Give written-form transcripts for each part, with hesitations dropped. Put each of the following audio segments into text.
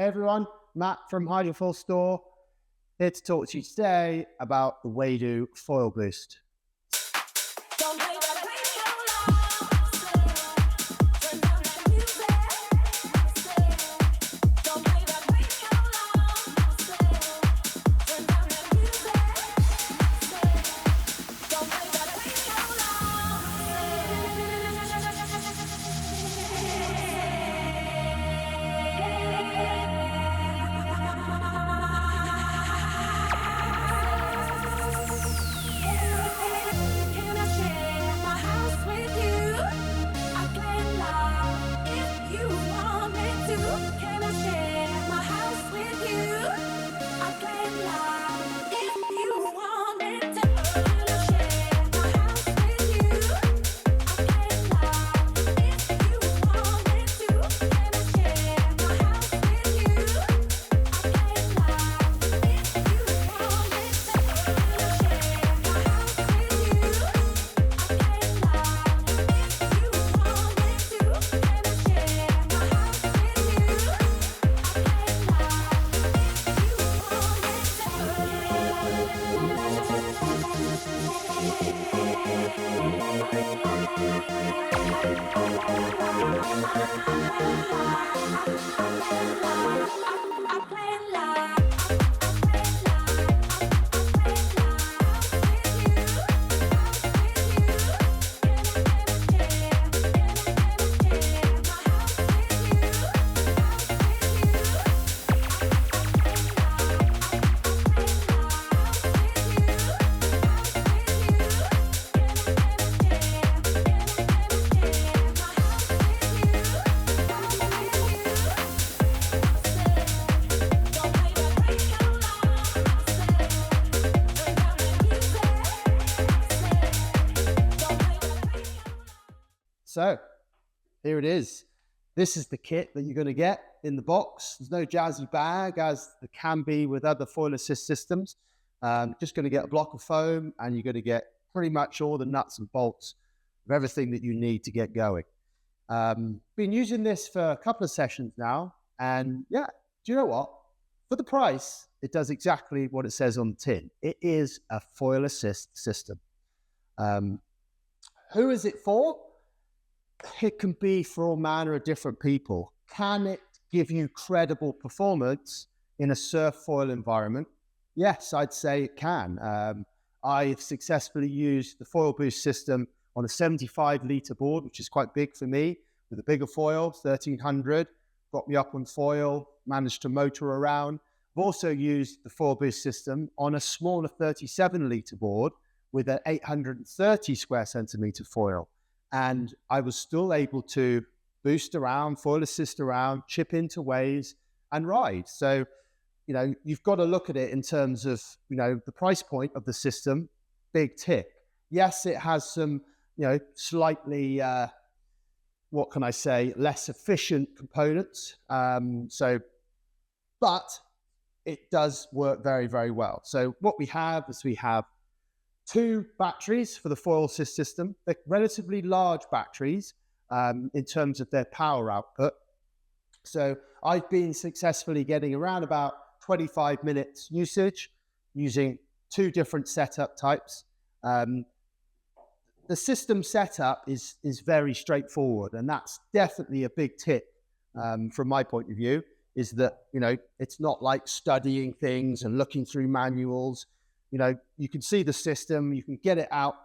Hey everyone, Matt from Waydoo Foil Store, here to talk to you today about the Waydoo Foil Boost. So here it is. This is the kit that you're going to get in the box. There's no jazzy bag as there can be with other foil assist systems. Just going to get a block of foam and you're going to get pretty much all the nuts and bolts of everything that you need to get going. Been using this for a couple of sessions now, and yeah, do you know what? For the price, it does exactly what it says on the tin. It is a foil assist system. Who is it for? It can be for all manner of different people. Can it give you credible performance in a surf foil environment? Yes, I'd say it can. I've successfully used the Foil Boost system on a 75-litre board, which is quite big for me, with a bigger foil, 1300, got me up on foil, managed to motor around. I've also used the Foil Boost system on a smaller 37-litre board with an 830 square centimetre foil. And I was still able to boost around, foil assist around, chip into waves and ride. So, you know, you've got to look at it in terms of, you know, the price point of the system, big tick. Yes, it has some, you know, slightly, what can I say, less efficient components. But it does work very, very well. So what we have is we have 2 batteries for the foil assist system. They're relatively large batteries in terms of their power output. So I've been successfully getting around about 25 minutes usage using 2 different setup types. The system setup is very straightforward, and that's definitely a big tip from my point of view, is that, you know, it's not like studying things and looking through manuals. You know, you can see the system, you can get it out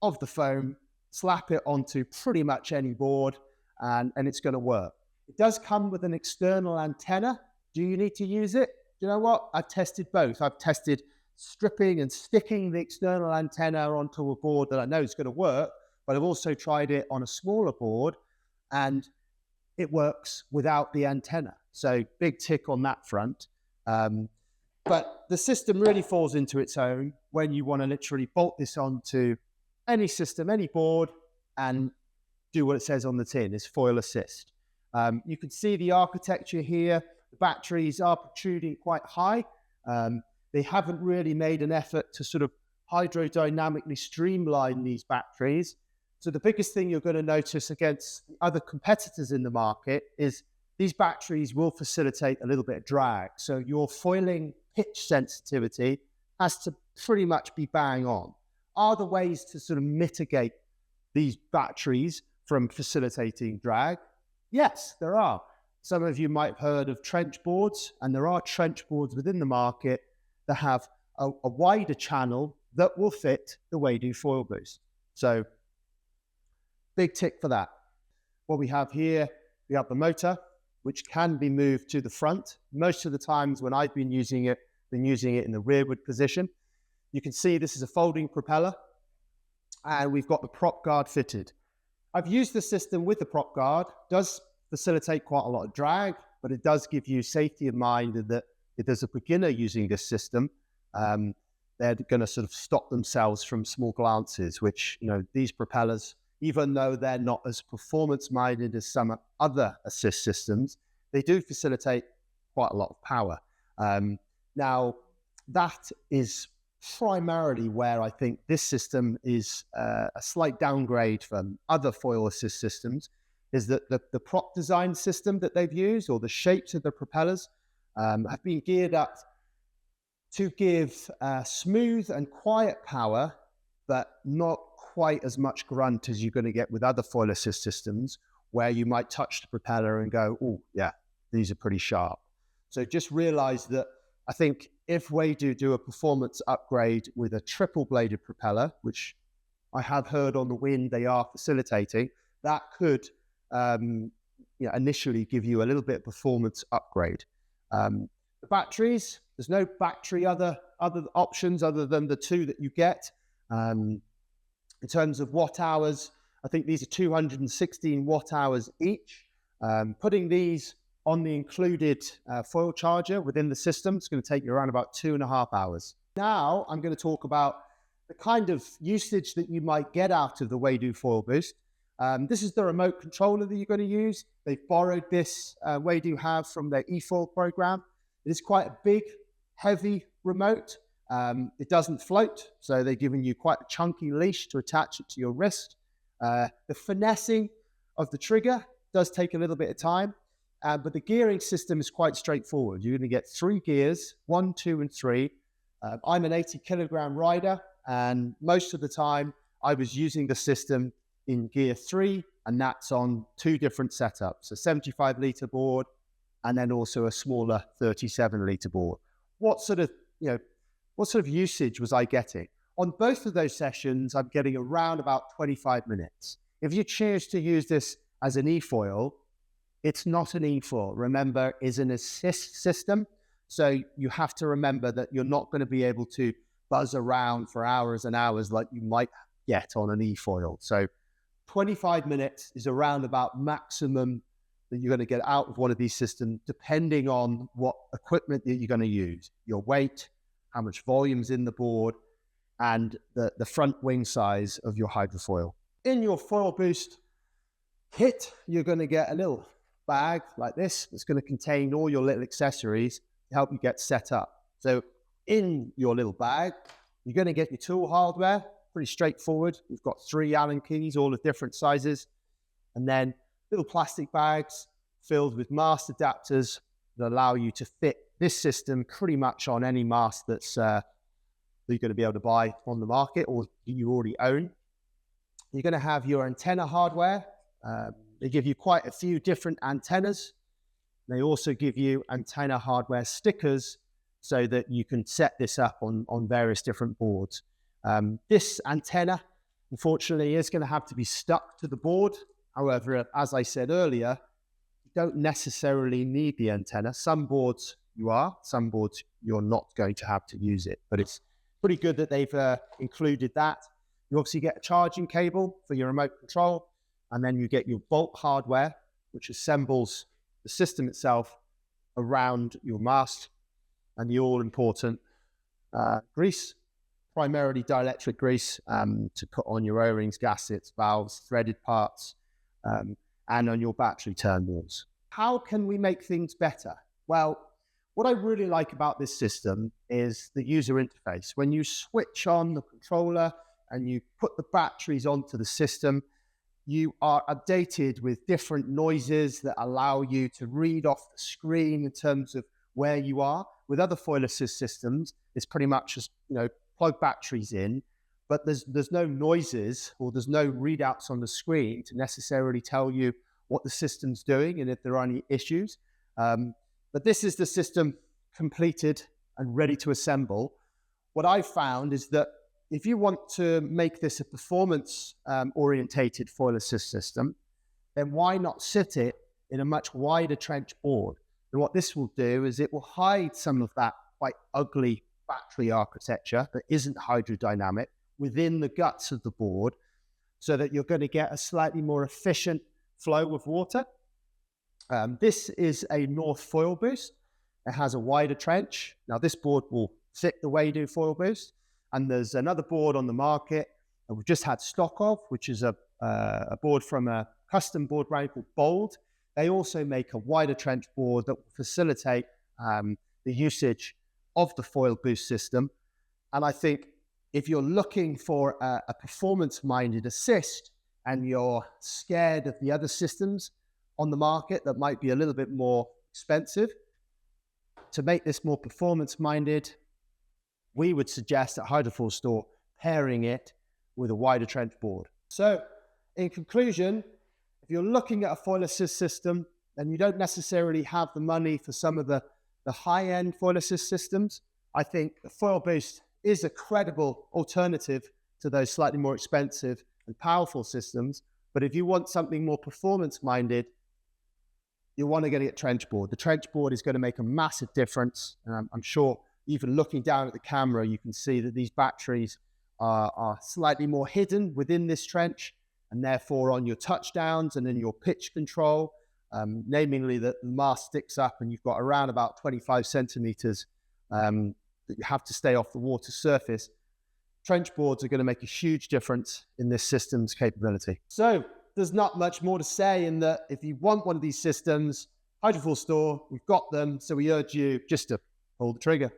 of the foam, slap it onto pretty much any board, and it's going to work. It does come with an external antenna. Do you need to use it? You know what? I've tested both. I've tested stripping and sticking the external antenna onto a board that I know is going to work, but I've also tried it on a smaller board and it works without the antenna. So big tick on that front. But the system really falls into its own when you want to literally bolt this onto any system, any board, and do what it says on the tin, is foil assist. You can see the architecture here. The batteries are protruding quite high. They haven't really made an effort to sort of hydrodynamically streamline these batteries. So the biggest thing you're going to notice against other competitors in the market is these batteries will facilitate a little bit of drag. So your foiling pitch sensitivity has to pretty much be bang on. Are there ways to sort of mitigate these batteries from facilitating drag? Yes, there are. Some of you might have heard of trench boards, and there are trench boards within the market that have a wider channel that will fit the Waydoo Foil Boost. So big tick for that. What we have here, we have the motor, which can be moved to the front. Most of the times when I've been using it in the rearward position. You can see this is a folding propeller, and we've got the prop guard fitted. I've used the system with the prop guard. It does facilitate quite a lot of drag, but it does give you safety in mind that if there's a beginner using this system, they're going to sort of stop themselves from small glances, which, these propellers, even though they're not as performance-minded as some other assist systems, they do facilitate quite a lot of power. Now, that is primarily where I think this system is a slight downgrade from other foil assist systems, is that the prop design system that they've used, or the shapes of the propellers, have been geared up to give smooth and quiet power, but not quite as much grunt as you're going to get with other foil assist systems, where you might touch the propeller and go, oh yeah, these are pretty sharp. So just realize that I think if Waydoo do a performance upgrade with a triple bladed propeller, which I have heard on the wind they are facilitating, that could initially give you a little bit of performance upgrade. The batteries, there's no battery other options other than the two that you get. In terms of watt hours, I think these are 216 watt hours each. Putting these on the included foil charger within the system, it's going to take you around about 2.5 hours. Now I'm going to talk about the kind of usage that you might get out of the Waydoo Foil Boost. This is the remote controller that you're going to use. They've borrowed this, Waydoo have, from their eFoil program. It is quite a big, heavy remote. It doesn't float, so they're giving you quite a chunky leash to attach it to your wrist. The finessing of the trigger does take a little bit of time, but the gearing system is quite straightforward. You're going to get 3 gears, 1, 2, and 3. I'm an 80-kilogram rider, and most of the time I was using the system in gear 3, and that's on 2 different setups, a 75-litre board and then also a smaller 37-litre board. What sort of usage was I getting? On both of those sessions, I'm getting around about 25 minutes. If you choose to use this as an eFoil, it's not an eFoil. Remember, it's an assist system. So you have to remember that you're not going to be able to buzz around for hours and hours like you might get on an eFoil. So 25 minutes is around about maximum that you're going to get out of one of these systems, depending on what equipment that you're going to use, your weight, how much volume's in the board, and the front wing size of your hydrofoil. In your Foil Boost kit, you're going to get a little bag like this that's going to contain all your little accessories to help you get set up. So in your little bag, you're going to get your tool hardware, pretty straightforward. We've got 3 Allen keys, all of different sizes, and then little plastic bags filled with mast adapters that allow you to fit this system pretty much on any mast that's that you're going to be able to buy on the market or you already own. You're going to have your antenna hardware. They give you quite a few different antennas. They also give you antenna hardware stickers so that you can set this up on various different boards. This antenna, unfortunately, is going to have to be stuck to the board. However, as I said earlier, you don't necessarily need the antenna. Some boards you are, some boards you're not going to have to use it, but it's pretty good that they've included that. You obviously get a charging cable for your remote control, and then you get your bolt hardware, which assembles the system itself around your mast, and the all-important grease, primarily dielectric grease, to put on your O-rings, gaskets, valves, threaded parts, and on your battery terminals. How can we make things better? Well, what I really like about this system is the user interface. When you switch on the controller and you put the batteries onto the system, you are updated with different noises that allow you to read off the screen in terms of where you are. With other foil assist systems, it's pretty much just, plug batteries in, but there's no noises or there's no readouts on the screen to necessarily tell you what the system's doing and if there are any issues. But this is the system completed and ready to assemble. What I've found is that if you want to make this a performance orientated foil assist system, then why not sit it in a much wider trench board? And what this will do is it will hide some of that quite ugly battery architecture that isn't hydrodynamic within the guts of the board, so that you're going to get a slightly more efficient flow of water. This is a North Foil Boost. It has a wider trench. Now this board will fit the Waydoo Foil Boost, and there's another board on the market that we've just had stock of, which is a board from a custom board brand called Bold. They also make a wider trench board that will facilitate the usage of the Foil Boost system. And I think if you're looking for a performance-minded assist and you're scared of the other systems on the market that might be a little bit more expensive, to make this more performance-minded, we would suggest at Hydrofoil Store pairing it with a wider trench board. So in conclusion, if you're looking at a foil assist system and you don't necessarily have the money for some of the high-end foil assist systems, I think the Foil Boost is a credible alternative to those slightly more expensive and powerful systems. But if you want something more performance-minded, you want to get a trench board. The trench board is going to make a massive difference. And I'm sure even looking down at the camera, you can see that these batteries are slightly more hidden within this trench, and therefore on your touchdowns and in your pitch control, namely that the mast sticks up and you've got around about 25 centimeters that you have to stay off the water surface. Trench boards are going to make a huge difference in this system's capability. So there's not much more to say in that if you want one of these systems, Hydrofoil Store, we've got them. So we urge you just to pull the trigger.